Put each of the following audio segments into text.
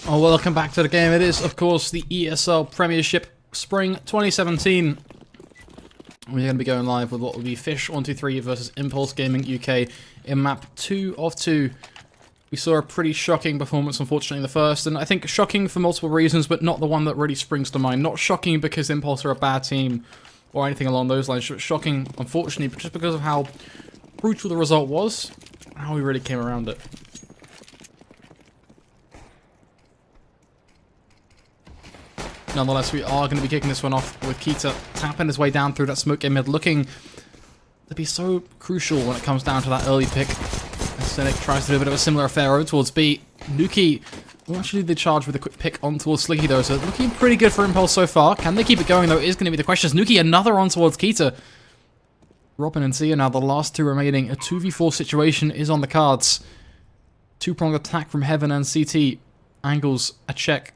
Oh, welcome back to the game. It is, of course, the ESL Premiership Spring 2017. We're going to be going live with what will be Fish123 versus Impulse Gaming UK in map 2 of 2. We saw a pretty shocking performance, unfortunately, in the first, and I think shocking for multiple reasons, but not the one that really springs to mind. Not shocking because Impulse are a bad team or anything along those lines, but shocking, unfortunately, just because of how brutal the result was and how we really came around it. Nonetheless, we are going to be kicking this one off with Kita tapping his way down through that smoke game mid, looking to be so crucial when it comes down to that early pick. As Cynic tries to do a bit of a similar affair over towards B. Nuki will actually do the charge with a quick pick on towards Slicky though, so looking pretty good for Impulse so far. Can they keep it going though is going to be the question. Nuki another on towards Kita. Robin and Zia now the last two remaining. A 2v4 situation is on the cards. Two-pronged attack from Heaven and CT. Angles a check.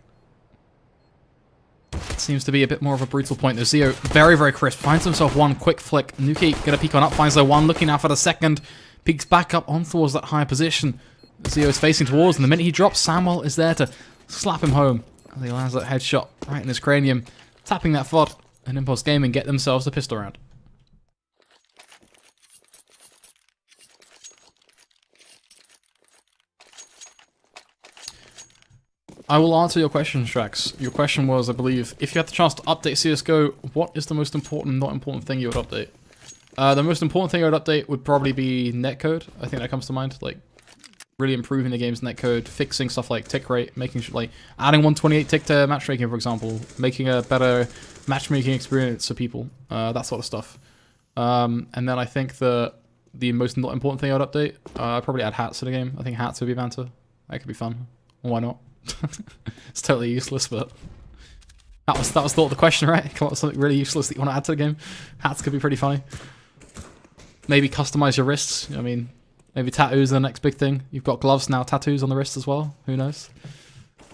Seems to be a bit more of a brutal point. There's Zio, very, very crisp. Finds himself one quick flick. Nuki gonna peek on up, finds the one, looking out for the second. Peeks back up on towards that higher position. Zio is facing towards, and the minute he drops, Samuel is there to slap him home. As he lands that headshot right in his cranium, tapping that FOD, and Impulse Gaming get themselves a pistol round. I will answer your question, Strax. Your question was, I believe, if you had the chance to update CSGO, what is the most important, not important thing you would update? The most important thing I would update would probably be netcode. I think that comes to mind. Like, really improving the game's netcode, fixing stuff like tick rate, making sure, like, adding 128 tick to matchmaking, for example, making a better matchmaking experience for people, that sort of stuff. And then I think the most not important thing I would update, I'd probably add hats to the game. I think hats would be banter. That could be fun. Why not? It's totally useless, but that was thought of the question, right? Come up with something really useless that you want to add to the game. Hats could be pretty funny. Maybe customize your wrists. I mean, maybe tattoos are the next big thing. You've got gloves now, tattoos on the wrists as well. Who knows?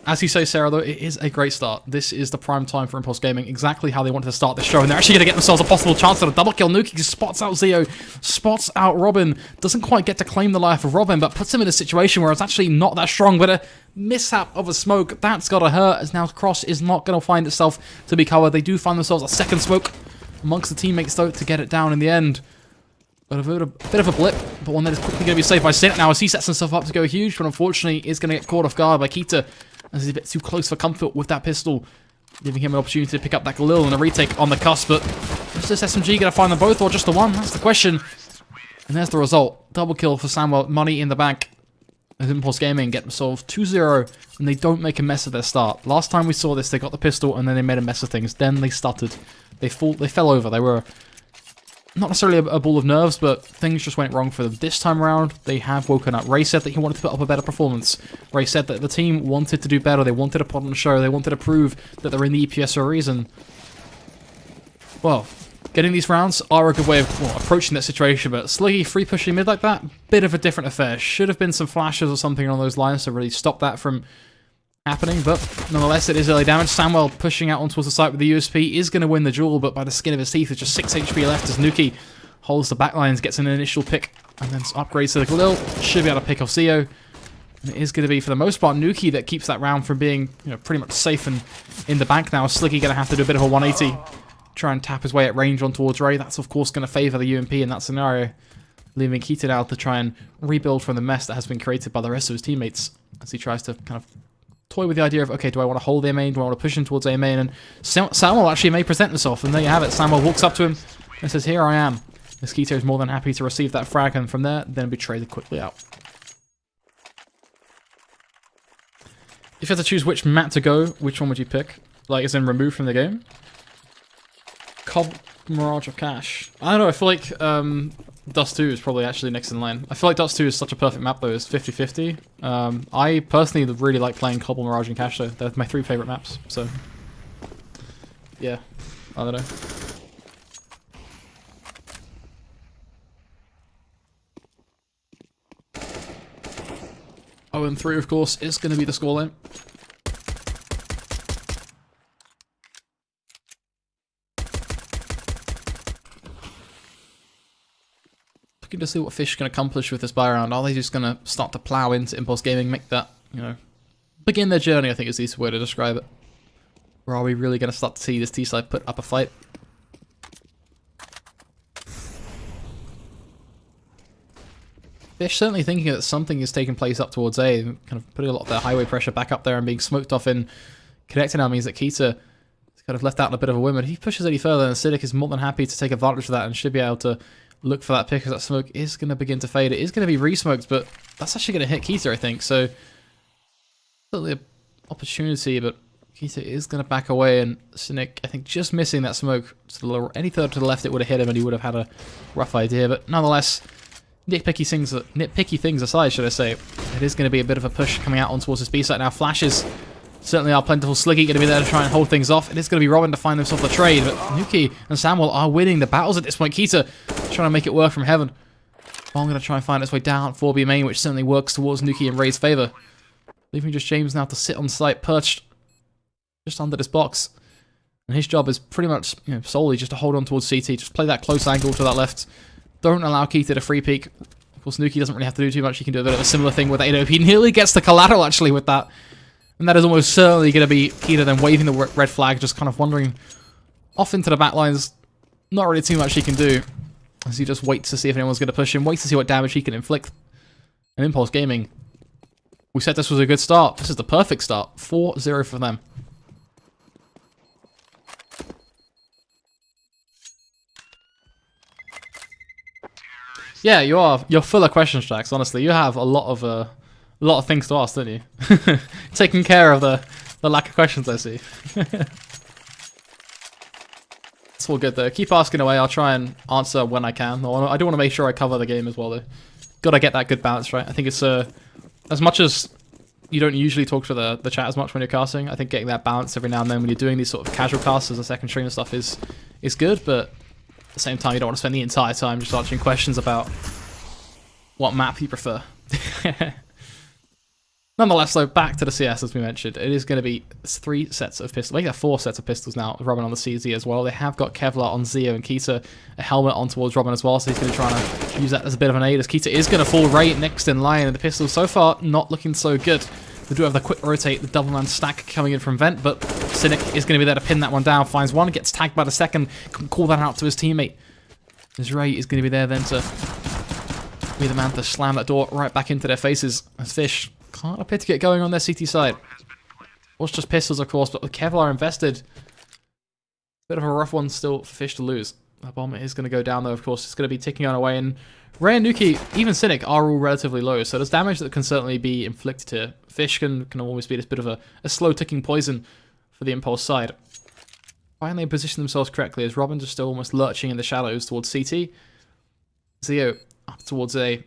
As you say, Sarah, though, it is a great start. This is the prime time for Impulse Gaming, exactly how they wanted to start this show, and they're actually going to get themselves a possible chance at a double kill. Nuki spots out Zio, spots out Robin, doesn't quite get to claim the life of Robin, but puts him in a situation where it's actually not that strong, but a mishap of a smoke, that's got to hurt, as now Cross is not going to find itself to be covered. They do find themselves a second smoke amongst the teammates, though, to get it down in the end. But a bit of a blip, but one that is quickly going to be saved by Cynic now, as he sets himself up to go huge, but unfortunately is going to get caught off guard by Kita, as he's a bit too close for comfort with that pistol, giving him an opportunity to pick up that Galil and a retake on the cusp. But is this SMG going to find them both or just the one? That's the question. And there's the result. Double kill for Samuel, money in the bank. As Impulse Gaming get themselves 2-0, and they don't make a mess of their start. Last time we saw this, they got the pistol and then they made a mess of things. Then they stuttered. They fell over. They were not necessarily a ball of nerves, but things just went wrong for them. This time around, they have woken up. Ray said that he wanted to put up a better performance. Ray said that the team wanted to do better. They wanted to put on a show. They wanted to prove that they're in the EPS for a reason. Well, getting these rounds are a good way of approaching that situation, but Sliggy free pushing mid like that, bit of a different affair. Should have been some flashes or something along those lines to really stop that from happening, but nonetheless it is early damage. Samuel pushing out on towards the site with the USP is going to win the duel, but by the skin of his teeth. With just 6 HP left as Nuki holds the backlines, gets an initial pick, and then upgrades to the Galil. Should be able to pick off Zio. And it is going to be, for the most part, Nuki that keeps that round from being, pretty much safe and in the bank now. Slicky going to have to do a bit of a 180. Try and tap his way at range on towards Ray. That's, of course, going to favour the UMP in that scenario, leaving Keaton out to try and rebuild from the mess that has been created by the rest of his teammates as he tries to kind of toy with the idea of, okay, do I want to hold A main? Do I want to push him towards A main? And Samuel actually may present himself, and there you have it. Samuel walks up to him and says, here I am. Mosquito is more than happy to receive that frag, and from there, then be traded quickly out. If you had to choose which map to go, which one would you pick? Like, as in removed from the game? Mirage of Cash. I don't know, I feel like Dust 2 is probably actually next in line. I feel like Dust 2 is such a perfect map though, it's 50-50. I personally really like playing Cobble, Mirage, and Cash though. They're my 3 favourite maps, so yeah, I don't know. Oh, and 3 of course is going to be the scoreline. To see what Fish can accomplish with this buy round. Are they just going to start to plow into Impulse Gaming, make that, begin their journey, I think is the easiest way to describe it. Or are we really going to start to see this T-side put up a fight? Fish certainly thinking that something is taking place up towards A, kind of putting a lot of their highway pressure back up there and being smoked off in connecting now means that Keita is kind of left out in a bit of a whim. If he pushes any further, then Cynic is more than happy to take advantage of that and should be able to look for that pick as that smoke is going to begin to fade. It is going to be re-smoked, but that's actually going to hit Keita, I think. So, certainly an opportunity, but Keita is going to back away, and Cynic, I think, just missing that smoke to the lower, any third to the left, it would have hit him and he would have had a rough idea. But nonetheless, nitpicky things aside, should I say, it is going to be a bit of a push coming out on towards this B site now. Flashes certainly are plentiful. Sliggy going to be there to try and hold things off. It is going to be Robin to find himself the trade, but Nuki and Samuel are winning the battles at this point. Keita trying to make it work from heaven. Bong going to try and find its way down for B main, which certainly works towards Nuki and Ray's favour. Leaving just James now to sit on site, perched just under this box. And his job is pretty much, solely just to hold on towards CT, just play that close angle to that left. Don't allow Keita to free peek. Of course, Nuki doesn't really have to do too much. He can do a bit of a similar thing with ADOP. He nearly gets the collateral, actually, with that. And that is almost certainly going to be Keita then waving the red flag, just kind of wandering off into the back lines. Not really too much he can do, as he just waits to see if anyone's going to push him, waits to see what damage he can inflict. And Impulse Gaming, we said this was a good start. This is the perfect start. 4-0 for them. Yeah, you're full of questions, Jax. Honestly, you have a lot of things to ask, don't you? Taking care of the lack of questions I see. It's all good though. Keep asking away. I'll try and answer when I can. I do want to make sure I cover the game as well though. Gotta get that good balance right. I think it's as much as you don't usually talk to the chat as much when you're casting, I think getting that balance every now and then when you're doing these sort of casual casts as a second stream and stuff is good, but at the same time, you don't want to spend the entire time just answering questions about what map you prefer. Nonetheless, though, back to the CS, as we mentioned. It is going to be 3 sets of pistols. They have 4 sets of pistols now, Robin on the CZ as well. They have got Kevlar on Zeo and Keita, a helmet on towards Robin as well, so he's going to try to use that as a bit of an aid, as Keita is going to fall right next in line, and the pistols so far not looking so good. They do have the quick rotate, the double man stack coming in from Vent, but Cynic is going to be there to pin that one down. Finds one, gets tagged by the second, can call that out to his teammate. As Ray is going to be there then to be the man to slam that door right back into their faces. As Fish can't appear to get going on their CT side. Or it's just pistols, of course, but with Kevlar invested, bit of a rough one still for Fish to lose. That bomb is going to go down though, of course. It's going to be ticking on away, and Ray and Nuki, even Cynic, are all relatively low, so there's damage that can certainly be inflicted here. Fish can always be this bit of a slow ticking poison for the Impulse side. Finally position themselves correctly as Robin just still almost lurching in the shadows towards CT. Zeo up towards A.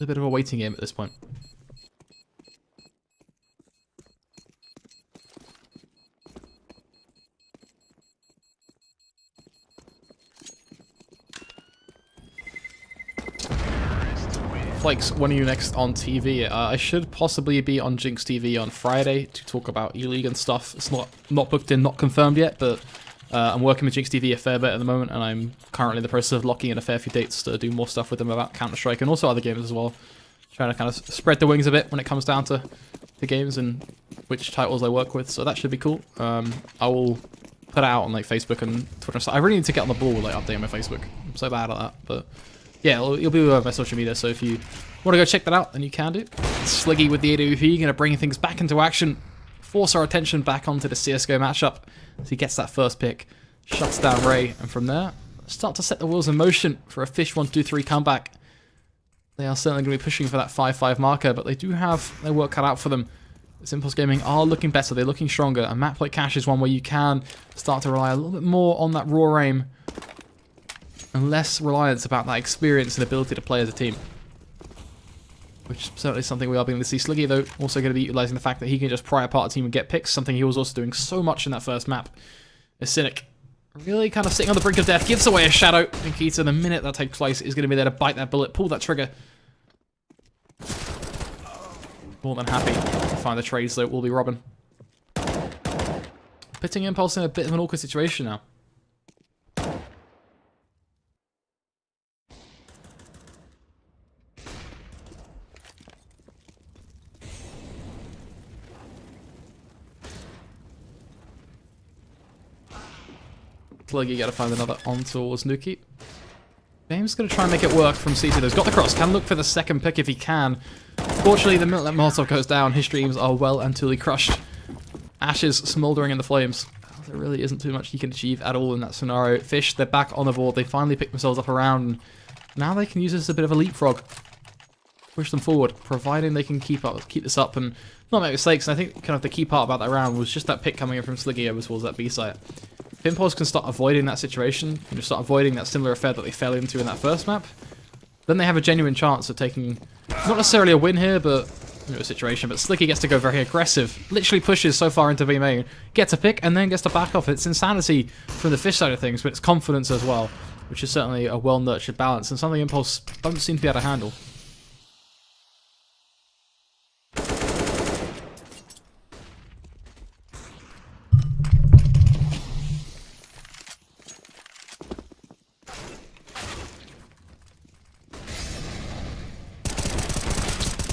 A bit of a waiting game at this point. Flakes, when are you next on TV? I should possibly be on Jinx TV on Friday to talk about E-League and stuff. It's not booked in, not confirmed yet, but I'm working with Jinx TV a fair bit at the moment, and I'm currently in the process of locking in a fair few dates to do more stuff with them about Counter-Strike and also other games as well. Trying to kind of spread the wings a bit when it comes down to the games and which titles I work with, so that should be cool. I will put it out on like Facebook and Twitter and stuff. I really need to get on the ball with like updating my Facebook. I'm so bad at that, but yeah, it'll be with my social media, so if you want to go check that out, then you can do. Sliggy with the AWP, going to bring things back into action, force our attention back onto the CSGO matchup as he gets that first pick, shuts down Ray, and from there, start to set the wheels in motion for a Fish123 comeback. They are certainly going to be pushing for that 5-5 marker, but they do have their work cut out for them. Impulse Gaming are looking better, they're looking stronger, and map like Cash is one where you can start to rely a little bit more on that raw aim and less reliance about that experience and ability to play as a team. Which is certainly something we are beginning to see. Sliggy, though, also going to be utilising the fact that he can just pry apart a team and get picks, something he was also doing so much in that first map. As Cynic, really kind of sitting on the brink of death, gives away a shadow, and Keita, the minute that takes place, is going to be there to bite that bullet, pull that trigger. More than happy to find the trades, though, it will be Robin. Putting Impulse in a bit of an awkward situation now. Sluggy got to find another on towards Nuki. James going to try and make it work from CT. He's got the cross. Can look for the second pick if he can. Fortunately, the minute that Molotov goes down, his dreams are well and truly crushed. Ashes smouldering in the flames. There really isn't too much he can achieve at all in that scenario. Fish, they're back on the board. They finally pick themselves up around. And now they can use this as a bit of a leapfrog. Push them forward, providing they can keep this up and not make mistakes. And I think kind of the key part about that round was just that pick coming in from Sliggy over towards that B site. If Impulse can start avoiding that situation, and just start avoiding that similar affair that they fell into in that first map, then they have a genuine chance of taking, not necessarily a win here, but a situation. But Slicky gets to go very aggressive, literally pushes so far into B main, gets a pick, and then gets to back off. It's insanity from the Fish side of things, but it's confidence as well, which is certainly a well-nurtured balance, and something Impulse don't seem to be able to handle.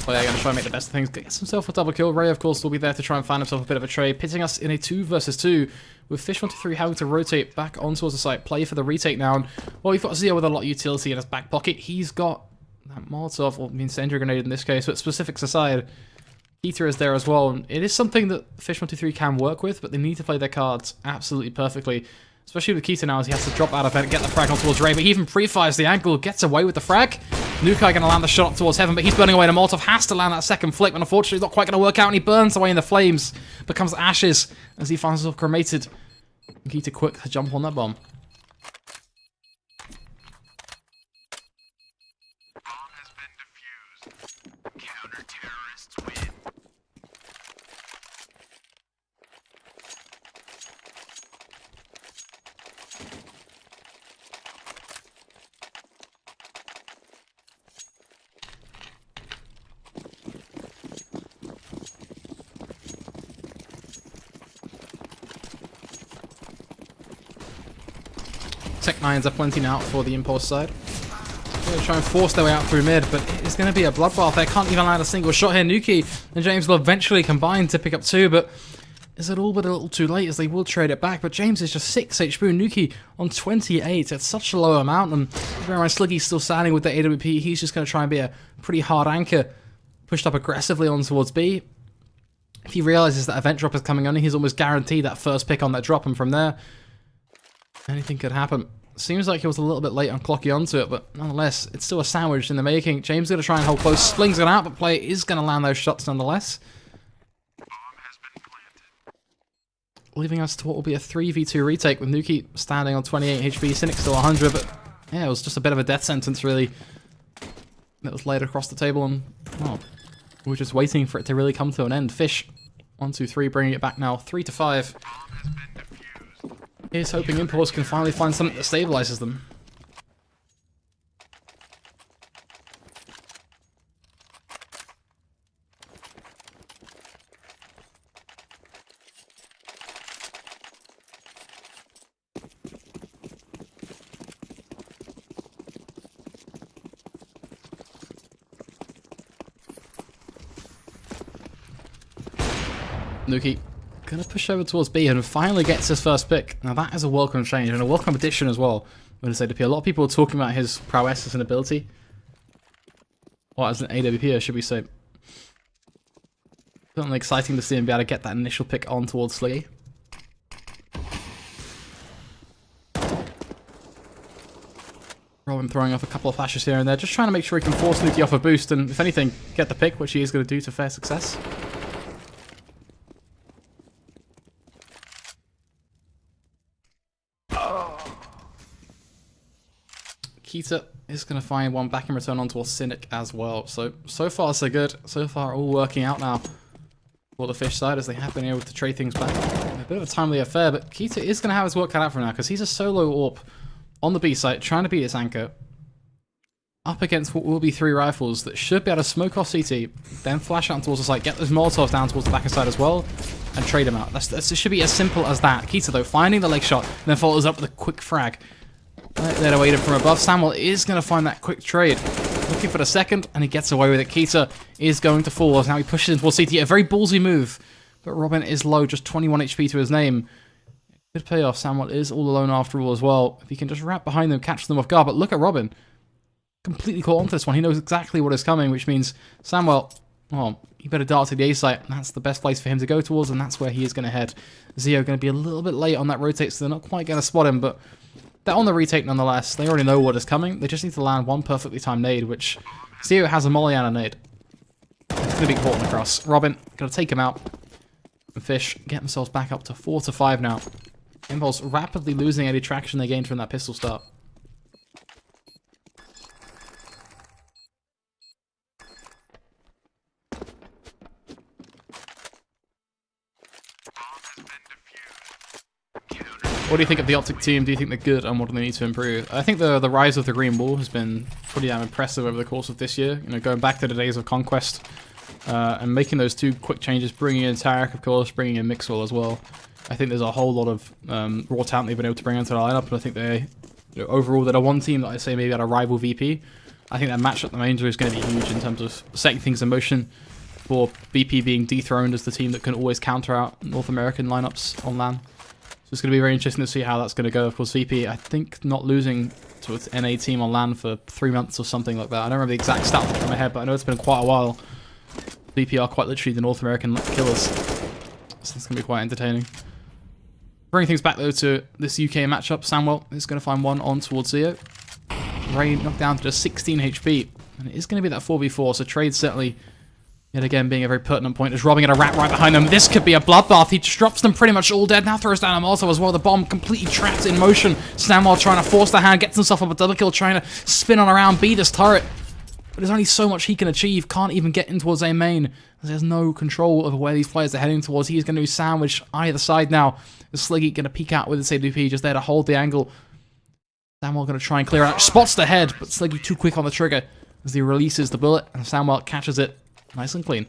Oh yeah, going to try and make the best of things. Gets himself a double kill. Ray, of course, will be there to try and find himself a bit of a trade, pitting us in a 2 versus 2, with Fish123 having to rotate back on towards the site, play for the retake now. And, well, we've got Zio with a lot of utility in his back pocket. He's got that Molotov, or incendiary grenade in this case, but specifics aside, Ether is there as well. And it is something that Fish123 can work with, but they need to play their cards absolutely perfectly. Especially with Keita now, as he has to drop out of it, get the frag on towards Ray, but he even pre-fires the angle, gets away with the frag. Nukai going to land the shot up towards Heaven, but he's burning away, and Molotov has to land that second flick, but unfortunately it's not quite going to work out, and he burns away in the flames, becomes ashes as he finds himself cremated. Keita quick to jump on that bomb. Tech 9s are plenty now for the Impulse side. They're going to try and force their way out through mid, but it's going to be a bloodbath. They can't even land a single shot here. Nuki and James will eventually combine to pick up 2, but is it all but a little too late as they will trade it back? But James is just 6 HP and Nuki on 28. It's such a low amount, and bear in mind Sliggy's still standing with the AWP. He's just going to try and be a pretty hard anchor. Pushed up aggressively on towards B. If he realizes that event drop is coming on, he's almost guaranteed that first pick on that drop, and from there, anything could happen. Seems like he was a little bit late on clocking onto it, but nonetheless, it's still a sandwich in the making. James is going to try and hold close. Slings it out, but player is going to land those shots nonetheless. Leaving us to what will be a 3v2 retake with Nuki standing on 28 HP, Cynic still 100, but yeah, it was just a bit of a death sentence really that was laid across the table, and well, we were just waiting for it to really come to an end. Fish 1-2-3 bringing it back now 3-5. He's hoping Impulse can finally find something that stabilizes them. Nuki gonna push over towards B and finally gets his first pick. Now that is a welcome change and a welcome addition as well. I'm gonna say to P. A lot of people are talking about his prowess as an ability. Or as an AWP, should we say. Certainly exciting to see him be able to get that initial pick on towards Sliggy. Robin throwing off a couple of flashes here and there, just trying to make sure he can force Nuki off a boost and, if anything, get the pick, which he is going to do to fair success. Keita is going to find one back in return onto Cynic as well. So far so good. So far all working out now for the Fish side as they have been able to trade things back. A bit of a timely affair, but Keita is going to have his work cut out for now because he's a solo AWP on the B site trying to beat his anchor. Up against what will be 3 rifles that should be able to smoke off CT, then flash out towards the site, get those Molotovs down towards the back side as well, and trade them out. It should be as simple as that. Keita though finding the leg shot, and then follows up with a quick frag. They're awaited from above. Samuel is going to find that quick trade. Looking for the second, and he gets away with it. Keita is going to fall as now he pushes in towards CT. A very ballsy move, but Robin is low, just 21 HP to his name. Good payoff. Samuel is all alone after all as well. If he can just wrap behind them, catch them off guard. But look at Robin. Completely caught onto this one. He knows exactly what is coming, which means Samuel, well, he better dart to the A site. That's the best place for him to go towards, and that's where he is going to head. Zio going to be a little bit late on that rotate, so they're not quite going to spot him, but they're on the retake nonetheless. They already know what is coming. They just need to land one perfectly timed nade, which Zio has a molly and a nade. It's going to be important across. Robin going to take him out. And Fish get themselves back up to 4-5 now. Impulse rapidly losing any traction they gained from that pistol start. What do you think of the Optic team? Do you think they're good, and what do they need to improve? I think the rise of the green ball has been pretty damn impressive over the course of this year. You know, going back to the days of Conquest and making those two quick changes, bringing in Tarek, of course, bringing in Mixwell as well. I think there's a whole lot of raw talent they've been able to bring into the lineup, and I think they, you know, overall, they're one team that I say maybe had a rival VP. I think that match at the major is going to be huge in terms of setting things in motion for VP being dethroned as the team that can always counter out North American lineups on LAN. It's going to be very interesting to see how that's going to go. Of course, VP, I think, not losing to its NA team on LAN for 3 months or something like that. I don't remember the exact stat off the top of my head, but I know it's been quite a while. VP are quite literally the North American killers. So it's going to be quite entertaining. Bringing things back, though, to this UK matchup, Samuel is going to find one on towards Zio. Ray knocked down to just 16 HP. And it is going to be that 4v4, so Trade certainly, yet again, being a very pertinent point, is robbing at a rat right behind them. This could be a bloodbath. He just drops them pretty much all dead. Now throws down a Molotov as well. The bomb completely trapped in motion. Samuel trying to force the hand, gets himself up a double kill, trying to spin on around, beat this turret. But there's only so much he can achieve. Can't even get in towards A main. There's no control over where these players are heading towards. He's going to be sandwiched either side now. The Sliggy going to peek out with his AWP just there to hold the angle. Samuel going to try and clear out. Spots the head, but Sliggy too quick on the trigger as he releases the bullet, and Samuel catches it nice and clean.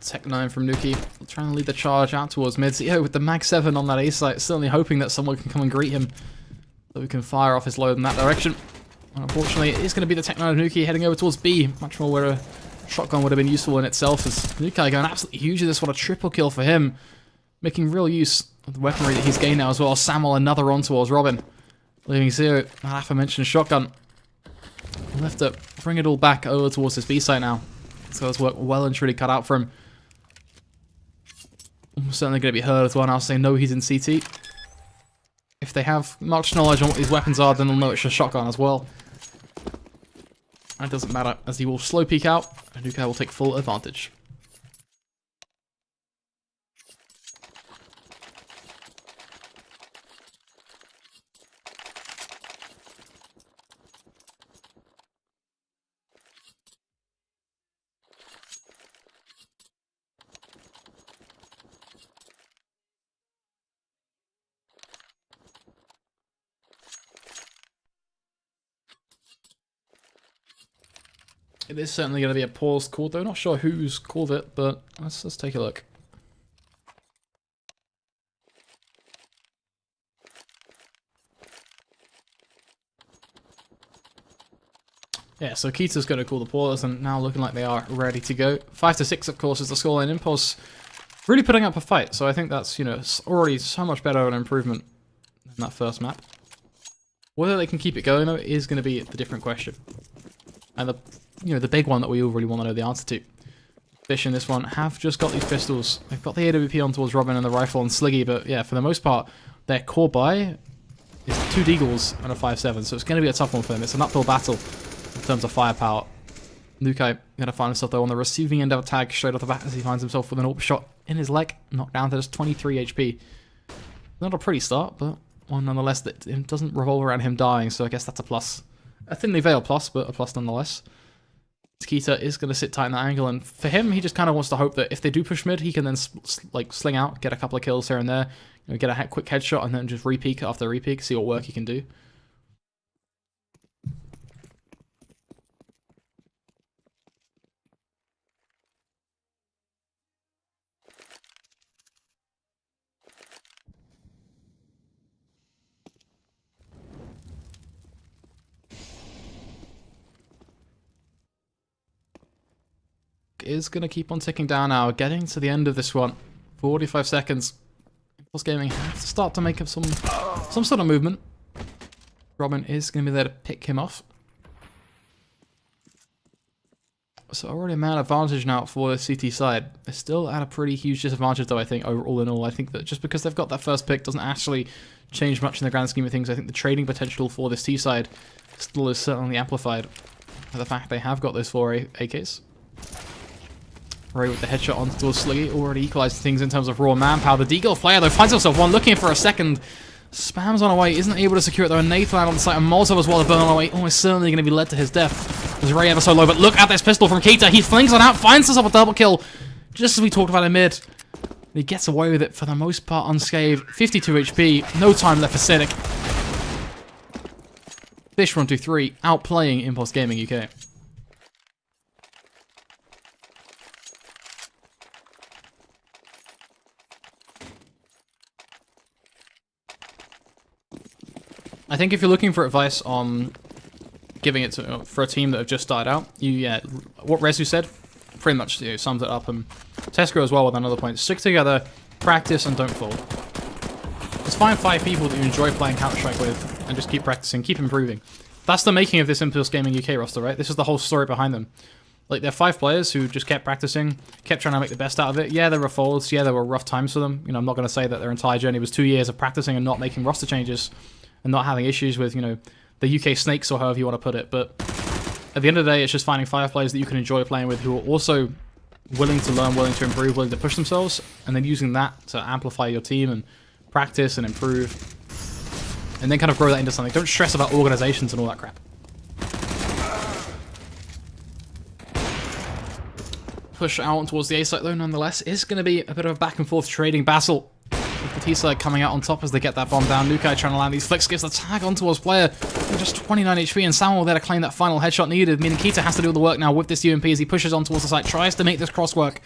Tech 9 from Nuki, trying to lead the charge out towards mid. So, with the Mag 7 on that A site, certainly hoping that someone can come and greet him, so we can fire off his load in that direction. And unfortunately, it is going to be the Tech 9 of Nuki heading over towards B, much more where a shotgun would have been useful in itself, as Nuki going absolutely huge in this. What a triple kill for him, making real use of the weaponry that he's gained now as well. Samuel another on towards Robin, leaving Zio that aforementioned shotgun. We'll have to bring it all back over towards this B site now. So it's work well and truly cut out for him. Almost certainly going to be heard as well now, saying no, he's in CT. If they have much knowledge on what these weapons are, then they'll know it's a shotgun as well. That doesn't matter, as he will slow peek out, and Nuka will take full advantage. It is certainly going to be a pause call, though. Not sure who's called it, but let's take a look. Yeah, so Kita's going to call the pause, and now looking like they are ready to go. 5-6, of course, is the scoreline. Impulse really putting up a fight, so I think that's, you know, already so much better of an improvement than that first map. Whether they can keep it going, though, is going to be the different question. And the, you know, the big one that we all really want to know the answer to. Fish in this one have just got these pistols. They've got the AWP on towards Robin and the rifle on Sliggy, but yeah, for the most part, their core buy is 2 Deagles and a 5.7, so it's going to be a tough one for them. It's an uphill battle in terms of firepower. Nukai going to find himself, though, on the receiving end of a tag straight off the bat as he finds himself with an AWP shot in his leg, knocked down to just 23 HP. Not a pretty start, but one nonetheless that it doesn't revolve around him dying, so I guess that's a plus. A thinly veiled plus, but a plus nonetheless. Kita is going to sit tight in that angle, and for him, he just kind of wants to hope that if they do push mid, he can then like sling out, get a couple of kills here and there, you know, get a quick headshot, and then just re-peek after re-peek, see what work he can do. is going to keep on ticking down now. Getting to the end of this one. 45 seconds. Impulse Gaming have to start to make up some sort of movement. Robin is going to be there to pick him off. So already a man advantage now for the CT side. They're still at a pretty huge disadvantage though, I think, all in all. I think that just because they've got that first pick doesn't actually change much in the grand scheme of things. I think the trading potential for this T side still is certainly amplified by the fact they have got those 4 AKs. Ray with the headshot onto Sliggy, already equalized things in terms of raw manpower. The Deagle player though finds himself one, looking for a second. Spams on away, isn't able to secure it though. Nathan on the site, and Molotov as well, the burn on away, almost certainly going to be led to his death. As Ray ever so low, but look at this pistol from Keita. He flings it out, finds himself a double kill, just as we talked about in mid. And he gets away with it for the most part unscathed. 52 HP, no time left for Cynic. Fish123 outplaying Impulse Gaming UK. I think if you're looking for advice on giving it to, for a team that have just started out, what Rezu said pretty much sums it up. And Tesco as well with another point. Stick together, practice, and don't fall. Just find 5 people that you enjoy playing Counter-Strike with and just keep practicing, keep improving. That's the making of this Impulse Gaming UK roster, right? This is the whole story behind them. Like, they're 5 players who just kept practicing, kept trying to make the best out of it. Yeah, there were faults. Yeah, there were rough times for them. You know, I'm not going to say that their entire journey was 2 years of practicing and not making roster changes and not having issues with, you know, the UK snakes or however you want to put it. But at the end of the day, it's just finding 5 players that you can enjoy playing with who are also willing to learn, willing to improve, willing to push themselves, and then using that to amplify your team and practice and improve, and then kind of grow that into something. Don't stress about organizations and all that crap. Push out towards the A site though, nonetheless. It's going to be a bit of a back and forth trading battle. With the T side coming out on top as they get that bomb down. Nukai trying to land these flicks, gives the tag on towards player. Just 29 HP, and Samuel there to claim that final headshot needed. Meaning Keita has to do all the work now with this UMP as he pushes on towards the site, tries to make this cross work.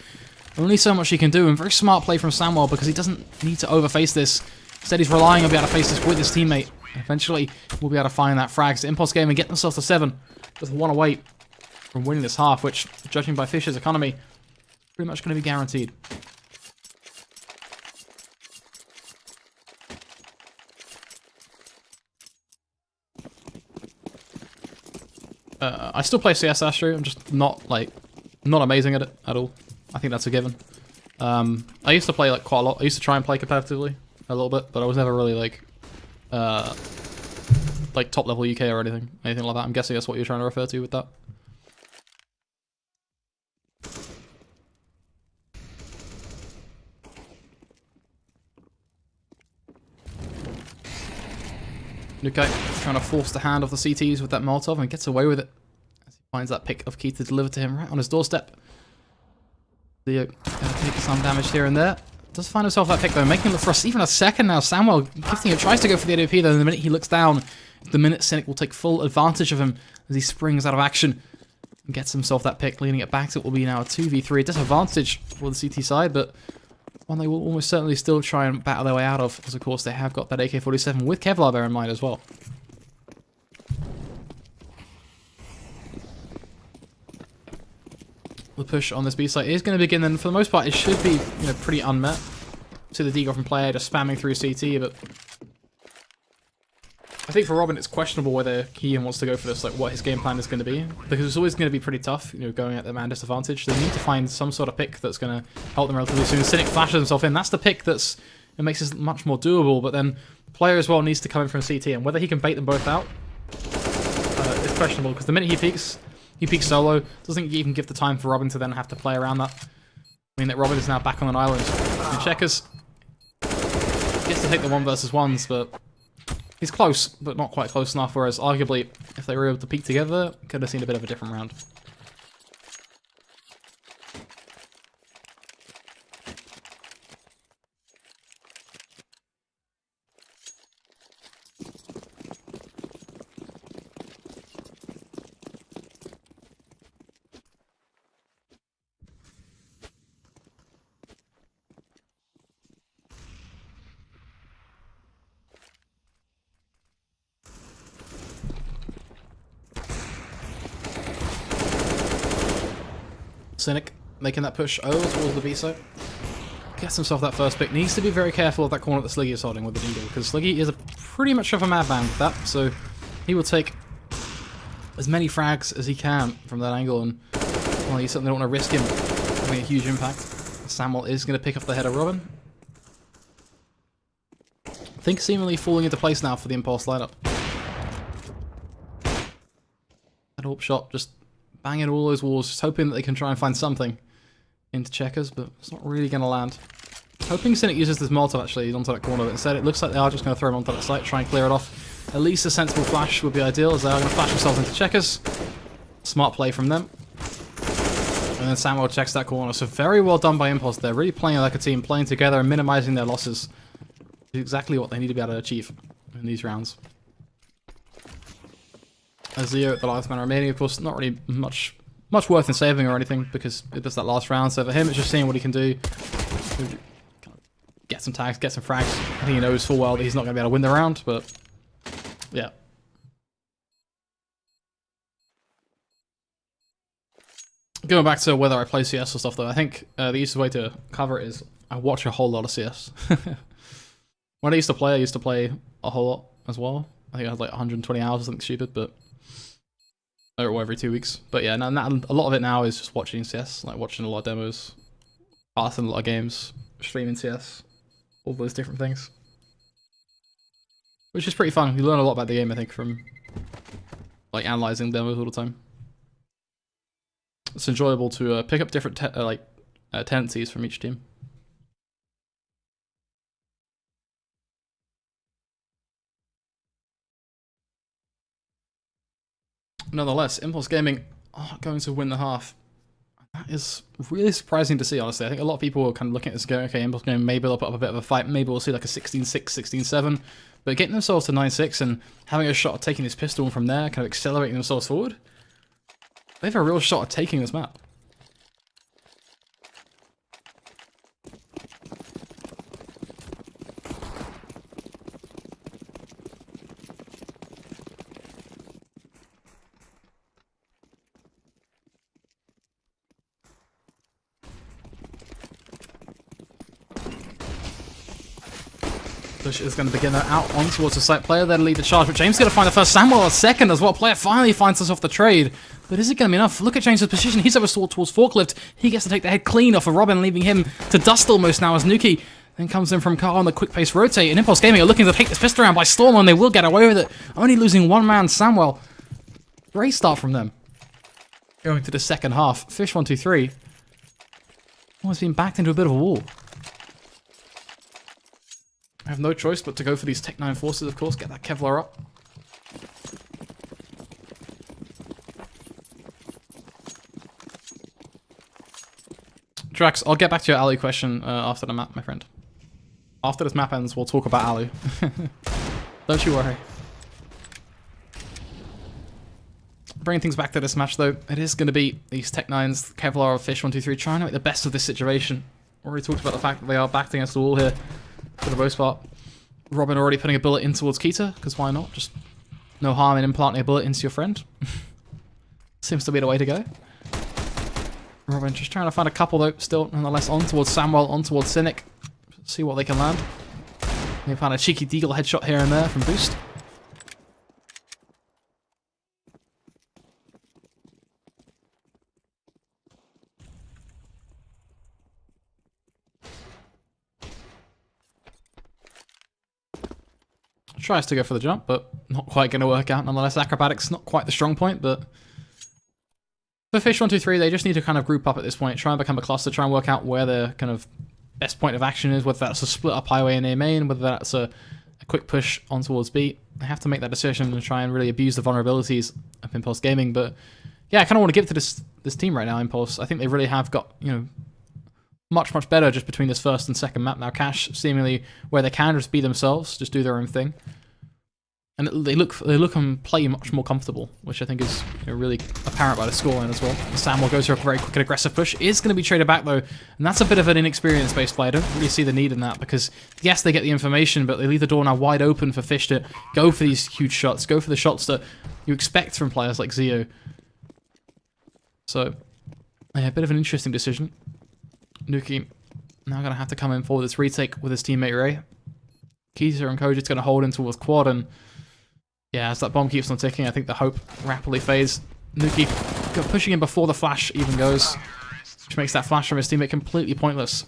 Only so much he can do, and very smart play from Samuel because he doesn't need to overface this. Instead, he's relying on being able to face this with his teammate. Eventually, we'll be able to find that frag. So Impulse Gaming get themselves to 7, with 1 away from winning this half, which, judging by Fish's economy, pretty much going to be guaranteed. I still play CS Astro. I'm just not amazing at it at all. I think that's a given. I used to play like quite a lot. I used to try and play competitively a little bit, but I was never really like top level UK or anything like that. I'm guessing that's what you're trying to refer to with that. Nukai trying to force the hand of the CTs with that Molotov and gets away with it as he finds that pick of Keita delivered to him right on his doorstep. Leo take some damage here and there. Does find himself that pick though, making it for even a second now. Samuel gifting him, tries to go for the AWP though, and the minute he looks down, the minute Cynic will take full advantage of him as he springs out of action and gets himself that pick, leading it back to what will be now a 2v3. A disadvantage for the CT side, but one they will almost certainly still try and battle their way out of, because of course they have got that AK-47 with Kevlar bear in mind as well. The push on this B site is going to begin, and for the most part it should be pretty unmet. See the deagle from player just spamming through CT, but I think for Robin it's questionable whether he wants to go for this, like what his game plan is going to be, because it's always going to be pretty tough, going at the man disadvantage. They need to find some sort of pick that's going to help them relatively soon. Cynic flashes himself in. That's the pick it makes this much more doable, but then player as well needs to come in from CT, and whether he can bait them both out is questionable, because the minute he peeks solo, doesn't even give the time for Robin to then have to play around that. I mean that Robin is now back on an island. And Checkers gets to take the 1 versus 1s, but he's close, but not quite close enough, whereas arguably, if they were able to peek together, could have seen a bit of a different round. Cynic making that push over towards the B site. Gets himself that first pick. Needs to be very careful of that corner that Sliggy is holding with the needle, because Sliggy is pretty much of a madman with that, so he will take as many frags as he can from that angle, and well, you certainly don't want to risk him having a huge impact. Samuel is going to pick up the head of Robin. I think seemingly falling into place now for the Impulse lineup. That AWP shot just banging all those walls, just hoping that they can try and find something into checkers, but it's not really going to land. Hoping Cynic uses this Molotov actually onto that corner, but instead it looks like they are just going to throw him onto that site, try and clear it off. At least a sensible flash would be ideal, as they are going to flash themselves into checkers. Smart play from them. And then Samuel checks that corner, so very well done by Impulse there. Really playing like a team, playing together and minimizing their losses. Exactly what they need to be able to achieve in these rounds. Zio, the last man remaining, of course, not really much worth in saving or anything, because it does that last round. So for him, it's just seeing what he can do. Get some tags, get some frags. I think he knows full well that he's not going to be able to win the round, but yeah. Going back to whether I play CS or stuff, though, I think the easiest way to cover it is I watch a whole lot of CS. When I used to play a whole lot as well. I think I had like 120 hours or something stupid, but or every 2 weeks. But yeah, a lot of it now is just watching CS, like watching a lot of demos, passing a lot of games, streaming CS, all those different things. Which is pretty fun. You learn a lot about the game, I think, from like analyzing demos all the time. It's enjoyable to pick up different tendencies from each team. Nonetheless, Impulse Gaming are going to win the half. That is really surprising to see, honestly. I think a lot of people are kind of looking at this going, okay, Impulse Gaming, maybe they'll put up a bit of a fight, maybe we'll see like a 16-6, 16-7, but getting themselves to 9-6 and having a shot at taking this pistol from there, kind of accelerating themselves forward, they have a real shot at taking this map. Push is going to begin out on towards the site. Player there to lead the charge, but James is going to find the first. Samuel a second as well. Player finally finds us off the trade. But is it going to be enough? Look at James's position. He's over towards Forklift. He gets to take the head clean off of Robin, leaving him to dust almost now as Nuki then comes in from Carl on the quick pace rotate. And Impulse Gaming are looking to take this pistol round by storm, and they will get away with it. Only losing one man, Samuel. Great start from them. Going to the second half. Fish123 almost been backed into a bit of a wall. I have no choice but to go for these Tech 9 forces, of course, get that Kevlar up. Drax, I'll get back to your alley question after the map, my friend. After this map ends, we'll talk about alley. Don't you worry. Bringing things back to this match, though, it is going to be these Tech 9s, Kevlar of Fish123, trying to make the best of this situation. Already talked about the fact that they are backed against the wall here. For the most part. Robin already putting a bullet in towards Keita, because why not? Just no harm in implanting a bullet into your friend. Seems to be the way to go. Robin just trying to find a couple though, still nonetheless on towards Samuel, on towards Cynic. See what they can land. They found a cheeky deagle headshot here and there from Boost. Tries to go for the jump, but not quite going to work out. Nonetheless, acrobatics not quite the strong point, but for Fish123, they just need to kind of group up at this point, try and become a cluster, try and work out where their kind of best point of action is, whether that's a split up highway in A main, whether that's a quick push on towards B. They have to make that decision and try and really abuse the vulnerabilities of Impulse Gaming. But yeah, I kind of want to give it to this team right now, Impulse. I think they really have got, you know, much better just between this first and second map now. Cash seemingly where they can just be themselves, just do their own thing. And they look and play much more comfortable, which I think is, you know, really apparent by the scoreline as well. Samuel goes for a very quick and aggressive push. Is going to be traded back though, and that's a bit of an inexperienced based play. I don't really see the need in that because yes, they get the information, but they leave the door now wide open for Fish to go for these huge shots, go for the shots that you expect from players like Zio. So Yeah, a bit of an interesting decision. Nuki now going to have to come in for this retake with his teammate Ray. Keita and Koji's going to hold in towards quad, and yeah, as that bomb keeps on ticking, I think the hope rapidly fades. Nuki pushing in before the flash even goes, which makes that flash from his teammate completely pointless.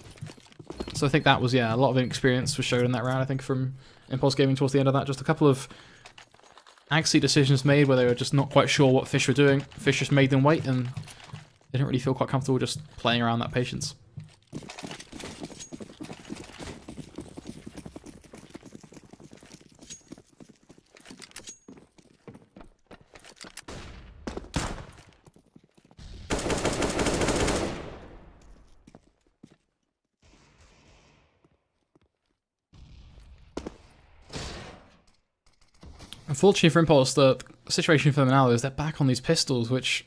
So I think that was, yeah, a lot of inexperience was showed in that round, I think, from Impulse Gaming towards the end of that. Just a couple of axie decisions made where they were just not quite sure what Fish were doing. Fish just made them wait, and they didn't really feel quite comfortable just playing around that patience. Unfortunately for Impulse, the situation for them now is they're back on these pistols, which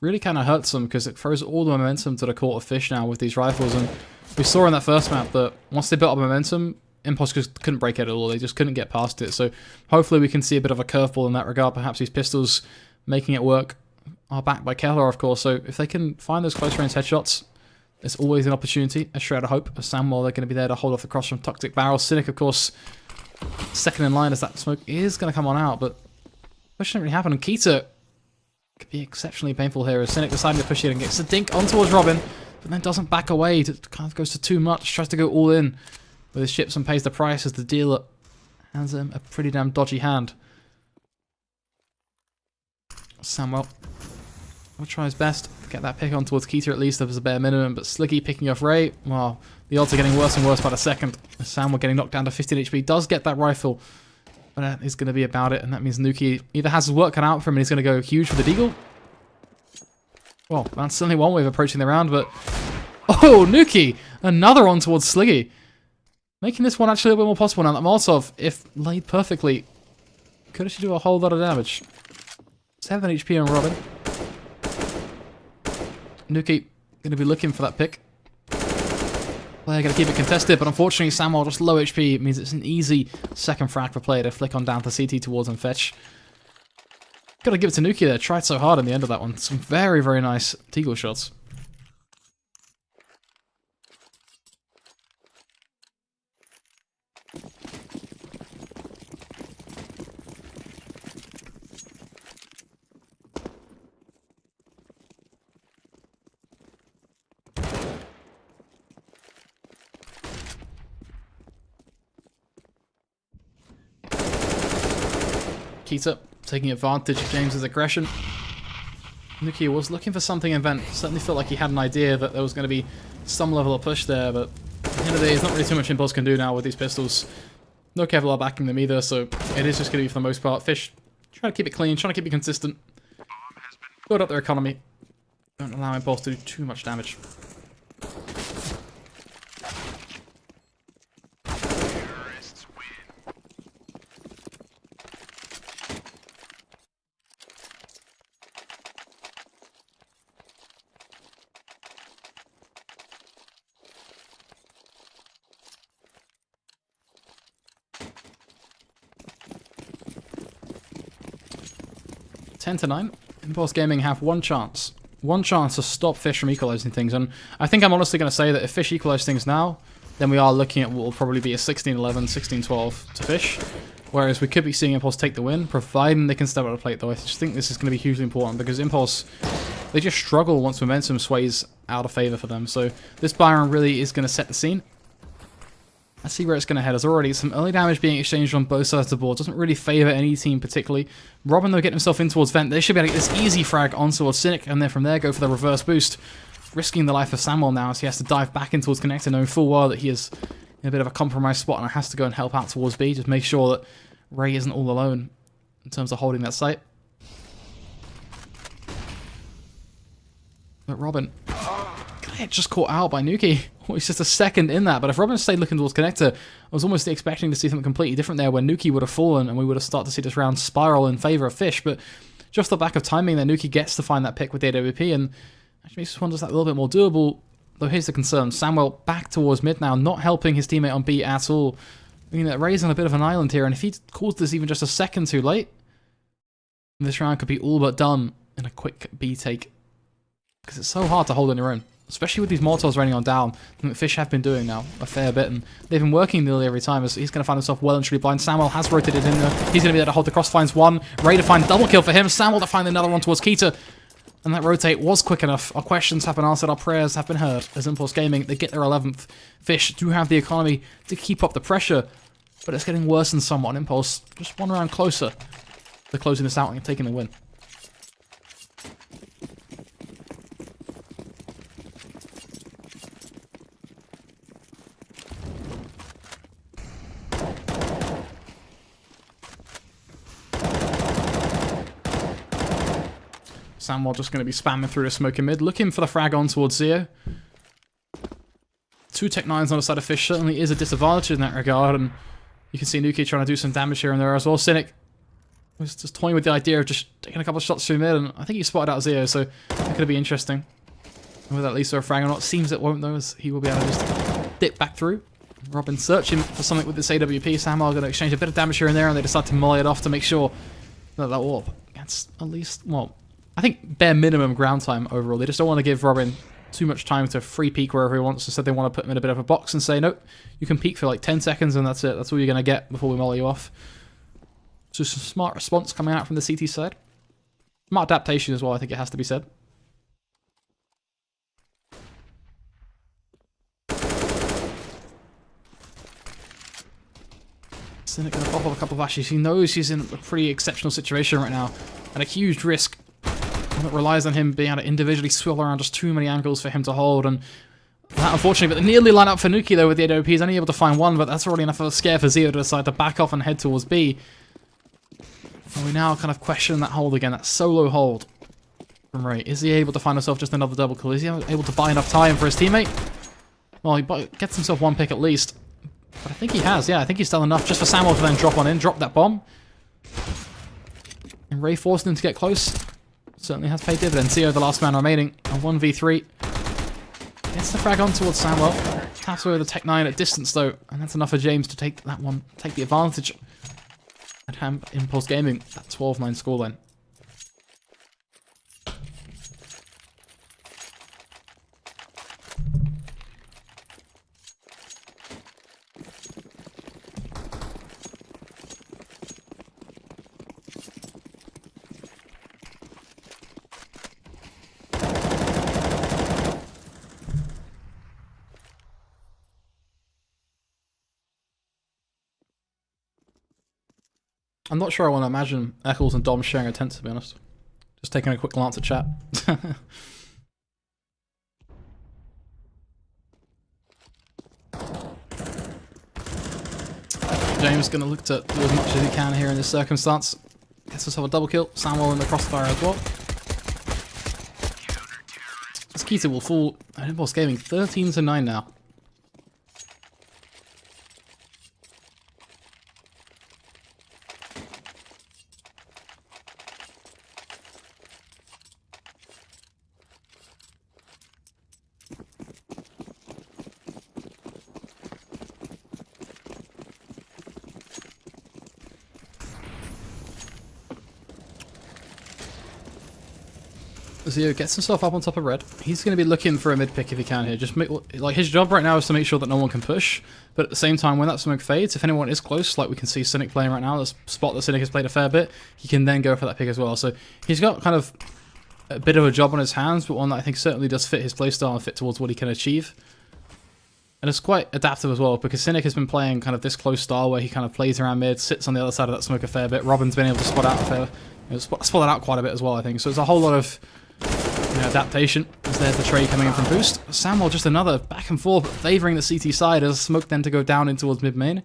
really kind of hurts them because it throws all the momentum to the court of Fish now with these rifles. And we saw in that first map that once they built up momentum, Impulse just couldn't break it at all. They just couldn't get past it. So hopefully we can see a bit of a curveball in that regard. Perhaps these pistols making it work are backed by Kehler, of course. So if they can find those close range headshots, there's always an opportunity, a shred of hope. As Samuel, they're going to be there to hold off the cross from Toxic Barrel. Cynic, of course, second in line as that smoke is going to come on out, but push didn't really happen. And Keita could be exceptionally painful here as Cynic deciding to push it and gets the dink on towards Robin, but then doesn't back away. It kind of goes to too much, tries to go all in with his chips and pays the price as the dealer hands him a pretty damn dodgy hand. Samuel will try his best to get that pick on towards Keita at least as a bare minimum, but Slicky picking off Ray, well, the odds are getting worse and worse by the second. Samuel getting knocked down to 15 HP, does get that rifle, but that is going to be about it, and that means Nuki either has his work cut out for him and he's going to go huge for the deagle. Well, that's certainly one way of approaching the round, but... Oh, Nuki! Another on towards Sliggy. Making this one actually a little bit more possible now that Molotov, if laid perfectly, could actually do a whole lot of damage. 7 HP on Robin. Nuki going to be looking for that pick. Player going to keep it contested, but unfortunately Samuel just low HP means it's an easy second frag for player to flick on down to CT towards and fetch. Got to give it to Nuki there. Tried so hard in the end of that one. Some very, very nice Deagle shots. Keita taking advantage of James's aggression. Nuki was looking for something in vent. Certainly felt like he had an idea that there was going to be some level of push there, but at the end of the day, there's not really too much Impulse can do now with these pistols. No Kevlar backing them either, so it is just going to be for the most part. Fish trying to keep it clean, trying to keep it consistent. Build up their economy. Don't allow Impulse to do too much damage. Ten to 9. Impulse Gaming have one chance to stop Fish from equalizing things, and I think I'm honestly going to say that if Fish equalize things now, then we are looking at what will probably be a 16-11, 16-12 to Fish, whereas we could be seeing Impulse take the win, providing they can step up the plate, though. I just think this is going to be hugely important, because Impulse, they just struggle once momentum sways out of favor for them, so this Byron really is going to set the scene. Let's see where it's going to head. There's already some early damage being exchanged on both sides of the board. Doesn't really favour any team particularly. Robin, though, getting himself in towards vent. They should be able to get this easy frag on towards Cynic, and then from there go for the reverse boost. Risking the life of Samuel now as he has to dive back in towards Connector, knowing full well that he is in a bit of a compromised spot and has to go and help out towards B. Just make sure that Ray isn't all alone in terms of holding that site. But Robin... just caught out by Nuki. Oh, he's just a second in that, but if Robin stayed looking towards Connector, I was almost expecting to see something completely different there where Nuki would have fallen and we would have started to see this round spiral in favour of Fish, but just the lack of timing there, Nuki gets to find that pick with the AWP and actually makes this one just that little bit more doable, though here's the concern. Samuel back towards mid now, not helping his teammate on B at all. I mean, that Ray's on a bit of an island here, and if he calls this even just a second too late, this round could be all but done in a quick B take. Because it's so hard to hold on your own. Especially with these Molotovs raining on down. That Fish have been doing now a fair bit. And they've been working nearly every time. As he's going to find himself well and truly blind. Samuel has rotated in there. He's going to be able to hold the cross. Finds one. Ray to find double kill for him. Samuel to find another one towards Keita. And that rotate was quick enough. Our questions have been answered. Our prayers have been heard. As Impulse Gaming, they get their 11th. Fish do have the economy to keep up the pressure. But it's getting worse than somewhat. Impulse just one round closer. They're closing this out and taking the win. Samuel just going to be spamming through the smoke in mid, looking for the frag on towards Zio. 2 Tech 9s on the side of Fish certainly is a disadvantage in that regard, and you can see Nuki trying to do some damage here and there as well. Cynic was just toying with the idea of just taking a couple of shots through mid, and I think he spotted out Zio, so that could be interesting. And with at least a frag or not, seems it won't though, as he will be able to just dip back through. Robin searching for something with this AWP. Samuel going to exchange a bit of damage here and there, and they decide to molly it off to make sure that that warp gets at least, well, I think bare minimum ground time overall. They just don't want to give Robin too much time to free peek wherever he wants. Instead, they want to put him in a bit of a box and say, nope, you can peek for like 10 seconds and that's it. That's all you're going to get before we molly you off. So some smart response coming out from the CT side. Smart adaptation as well, I think it has to be said. Cynic going to pop up a couple of ashes. He knows he's in a pretty exceptional situation right now. And a huge risk that relies on him being able to individually swivel around just too many angles for him to hold. And that, unfortunately, but they nearly line up for Nuki though with the AWP. He's only able to find one, but that's already enough of a scare for Zio to decide to back off and head towards B. And we now kind of question that hold again, that solo hold from Ray. Is he able to find himself just another double kill? Is he able to buy enough time for his teammate? Well, he gets himself one pick at least. But I think he has, yeah. I think he's done enough just for Samuel to then drop on in, drop that bomb. And Ray forced him to get close. Certainly has paid dividends. Zio, the last man remaining, a 1v3. Gets the frag on towards Samuel. Taps away the Tech 9 at distance though, and that's enough for James to take that one, take the advantage at Impulse Gaming, that 12-9 scoreline. I'm not sure I want to imagine Eccles and Dom sharing a tent, to be honest. Just taking a quick glance at chat. James going to look to do as much as he can here in this circumstance. Gets himself a double kill. Samuel in the crossfire as well. This Keita will fall. Impulse Gaming 13-9 now. Zio gets himself up on top of red. He's going to be looking for a mid pick if he can here. Just make, like, his job right now is to make sure that no one can push. But at the same time, when that smoke fades, if anyone is close, like we can see Cynic playing right now, the spot that Cynic has played a fair bit, he can then go for that pick as well. So he's got kind of a bit of a job on his hands, but one that I think certainly does fit his playstyle and fit towards what he can achieve. And it's quite adaptive as well, because Cynic has been playing kind of this close style where he kind of plays around mid, sits on the other side of that smoke a fair bit. Robin's been able to spot out a fair, spot that out quite a bit as well, I think. So it's a whole lot of adaptation, as there's the trade coming in from Boost. Samuel just another back and forth, favouring the CT side as smoke then to go down in towards mid-main.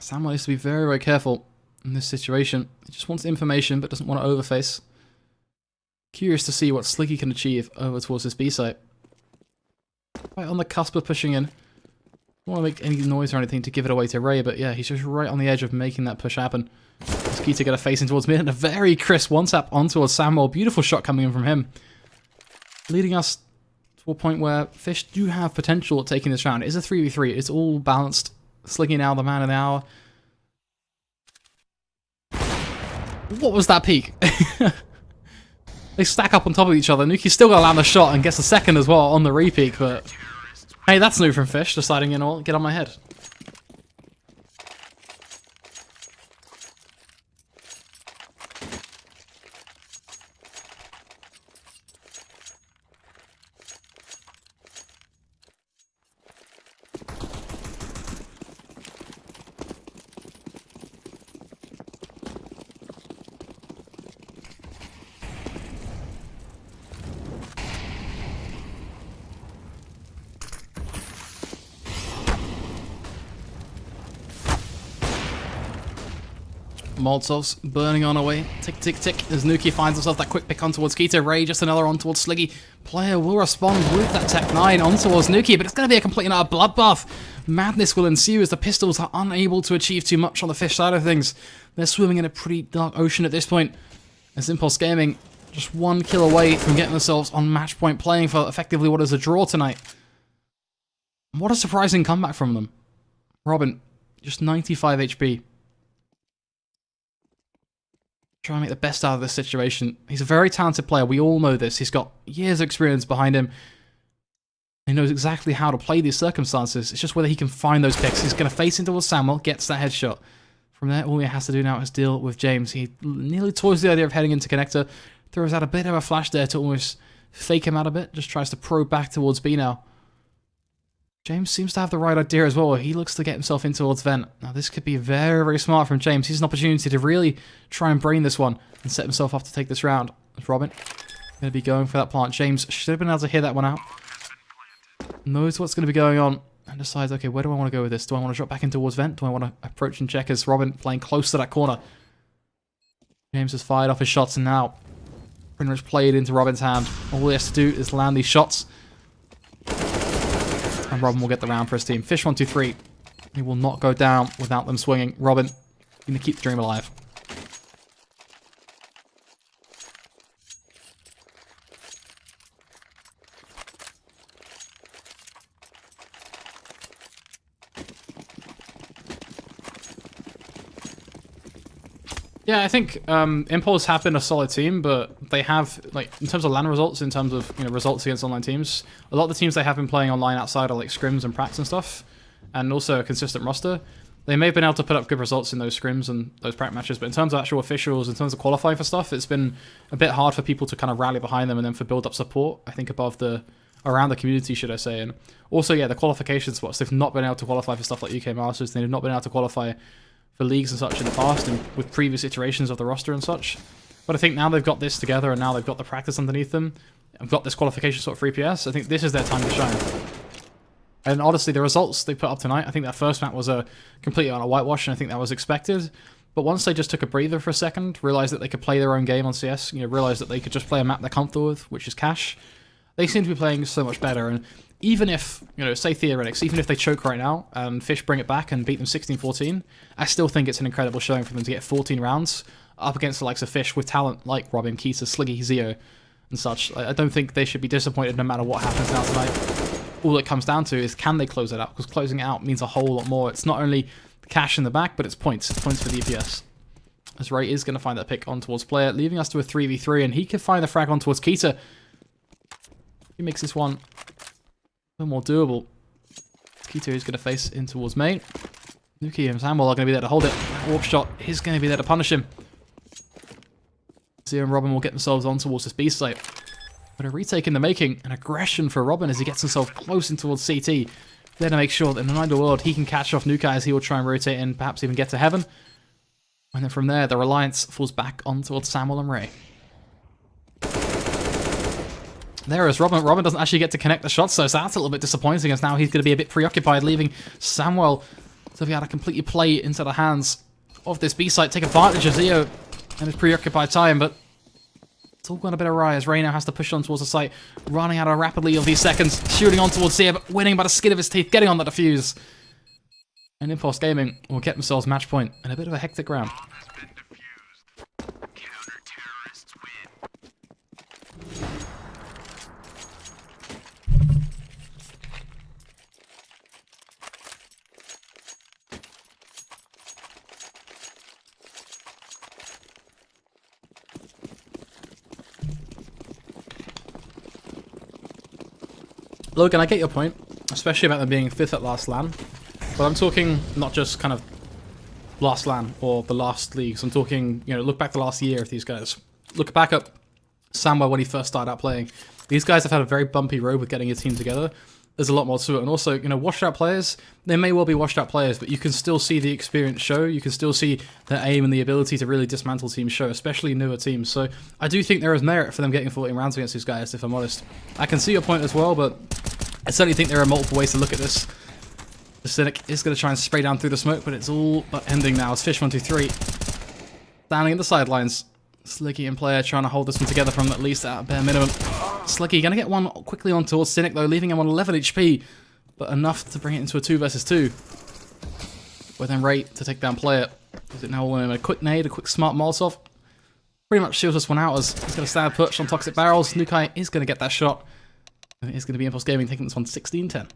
Samuel needs to be very, very careful in this situation. He just wants information, but doesn't want to overface. Curious to see what Slicky can achieve over towards this B site. Right on the cusp of pushing in. Don't want to make any noise or anything to give it away to Ray, but yeah, he's just right on the edge of making that push happen. As Keita going to face in towards mid, and a very crisp one-tap on towards Samuel. Beautiful shot coming in from him. Leading us to a point where Fish do have potential at taking this round. It is a 3v3. It's all balanced Sliggy now the man of the hour. What was that peek? They stack up on top of each other. Nuki's still gonna land the shot and gets a second as well on the repeat, but hey, that's new from Fish, deciding, you know what, get on my head. Molotov's burning on away. Tick, tick, tick. As Nuki finds himself that quick pick on towards Keita. Ray just another on towards Sliggy. Player will respond with that Tech 9 on towards Nuki, but it's going to be a complete and utter bloodbath. Madness will ensue as the Pistols are unable to achieve too much on the Fish side of things. They're swimming in a pretty dark ocean at this point. As Impulse Gaming just 1 kill away from getting themselves on match point, playing for effectively what is a draw tonight. What a surprising comeback from them. Robin, just 95 HP. Try and make the best out of this situation. He's a very talented player. We all know this. He's got years of experience behind him. He knows exactly how to play these circumstances. It's just whether he can find those picks. He's going to face into Samuel, gets that headshot. From there, all he has to do now is deal with James. He nearly toys the idea of heading into connector. Throws out a bit of a flash there to almost fake him out a bit. Just tries to probe back towards B now. James seems to have the right idea as well. He looks to get himself in towards vent. Now this could be very, very smart from James. He's an opportunity to really try and brain this one and set himself up to take this round. As Robin going to be going for that plant. James should have been able to hear that one out. Knows what's going to be going on and decides, okay, where do I want to go with this? Do I want to drop back in towards vent? Do I want to approach and check as Robin playing close to that corner? James has fired off his shots and now pretty much played into Robin's hand. All he has to do is land these shots. And Robin will get the round for his team. Fish123. He will not go down without them swinging. Robin, going to keep the dream alive. Yeah, I think Impulse have been a solid team, but they have, like, in terms of LAN results, in terms of, you know, results against online teams, a lot of the teams they have been playing online outside are like scrims and pracs and stuff, and also a consistent roster. They may have been able to put up good results in those scrims and those prac matches, but in terms of actual officials, in terms of qualifying for stuff, it's been a bit hard for people to kind of rally behind them and then for build-up support, I think, around the community, should I say. And also, yeah, the qualification spots, they've not been able to qualify for stuff like UK Masters, they've not been able to qualify for leagues and such in the past and with previous iterations of the roster and such. But I think now they've got this together and now they've got the practice underneath them. I've got this qualification sort of 3PS. I think this is their time to shine. And honestly, the results they put up tonight, I think that first map was a completely on a whitewash, and I think that was expected. But once they just took a breather for a second, realized that they could play their own game on CS, you know, realized that they could just play a map they're comfortable with, which is Cash, they seem to be playing so much better. And even if, you know, say theoretics, even if they choke right now and Fish bring it back and beat them 16-14, I still think it's an incredible showing for them to get 14 rounds up against the likes of Fish with talent like Robin, Keita, Sliggy, Zio, and such. I don't think they should be disappointed no matter what happens now tonight. All it comes down to is, can they close it out? Because closing it out means a whole lot more. It's not only cash in the back, but it's points. It's points for the EPS. As Ray is going to find that pick on towards player, leaving us to a 3v3, and he can find the frag on towards Keita. He makes this one a little more doable. Keita is going to face in towards main. Nuki and Samuel are going to be there to hold it. Warp shot is going to be there to punish him. Zio and Robin will get themselves on towards this B site. But a retake in the making, an aggression for Robin as he gets himself close in towards CT. There to make sure that in the Nine world he can catch off Nuka as he will try and rotate in, perhaps even get to heaven. And then from there, the reliance falls back on towards Samuel and Ray. There is Robin. Robin doesn't actually get to connect the shots, so that's a little bit disappointing, as now he's going to be a bit preoccupied, leaving Samuel to be able to completely play into the hands of this B site, take advantage of Zio and his preoccupied time, but it's all gone a bit awry as Ray now has to push on towards the site, running out rapidly of these seconds, shooting on towards Zio, but winning by the skin of his teeth, getting on the defuse. And Impulse Gaming will get themselves match point in a bit of a hectic round. Logan, I get your point, especially about them being 5th at last LAN. But I'm talking not just kind of last LAN or the last leagues. I'm talking, you know, look back the last year of these guys. Look back at Samwell when he first started out playing. These guys have had a very bumpy road with getting a team together. There's a lot more to it. And also, you know, washed out players, they may well be washed out players, but you can still see the experience show. You can still see the aim and the ability to really dismantle teams show, especially newer teams. So I do think there is merit for them getting 14 rounds against these guys, if I'm honest. I can see your point as well, but I certainly think there are multiple ways to look at this. The Cynic is going to try and spray down through the smoke, but it's all but ending now. It's Fish123 standing in the sidelines. Slicky and Player trying to hold this one together from at least at bare minimum. Slicky going to get one quickly on towards Cynic though, leaving him on 11 HP, but enough to bring it into a 2 versus 2. With then Ray to take down Player. Is it now all in a quick nade, a quick smart Molotov? Pretty much shields this one out as he's going to stand push on Toxic Barrels. Nukai is going to get that shot. And it is going to be Impulse Gaming taking this one 16-10.